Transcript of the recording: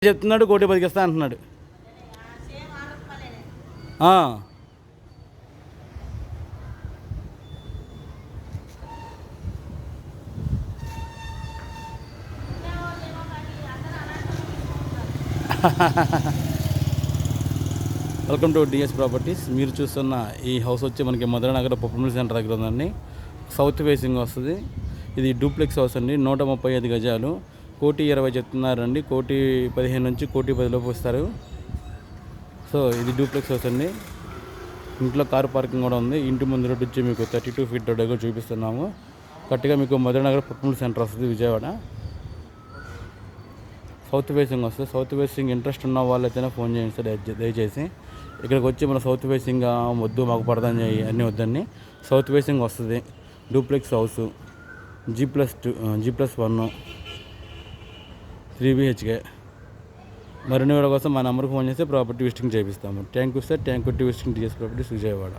చెప్తున్నాడు 1,10,000 ఇస్తా అంటున్నాడు. Welcome to DS properties. మీరు చూస్తున్న ఈ హౌస్ వచ్చి మనకి మధురనగర్ పప్పుమిల్ సెంటర్ దగ్గర ఉందండి. సౌత్ ఫేసింగ్ వస్తుంది. ఇది డూప్లెక్స్ హౌస్ అండి. 135 గజాలు. 1,20,000 చెప్తున్నారండి. 1,15,000 నుంచి 1,10,000 లోపు వస్తారు. సో ఇది డూప్లెక్స్ హౌస్ అండి. ఇంట్లో కార్ పార్కింగ్ కూడా ఉంది. ఇంటి ముందు రోడ్డు వచ్చి మీకు 32 ఫీట్ రోడ్ దగ్గర చూపిస్తున్నాము. కరెక్ట్గా మీకు మధురనగర్ పప్పుమిల్ సెంటర్ వస్తుంది, విజయవాడ. సౌత్ ఫేసింగ్ వస్తుంది. సౌత్ ఫేసింగ్ ఇంట్రెస్ట్ ఉన్న వాళ్ళైతేనే ఫోన్ చేయండి సార్ దయచేసి. ఇక్కడికి వచ్చి మన సౌత్ ఫేసింగ్ వద్దు, మాకు పడదని అన్నీ వద్దండి. సౌత్ ఫేసింగ్ వస్తుంది. Duplex house G+1 3 BHK. మరిన్ని వీడియో కోసం మా నెంబర్కి ఫోన్ చేస్తే ప్రాపర్టీ విజిటింగ్ చేపిస్తాము. Thank you sir. Thank you to visiting DS properties, Vijayawada.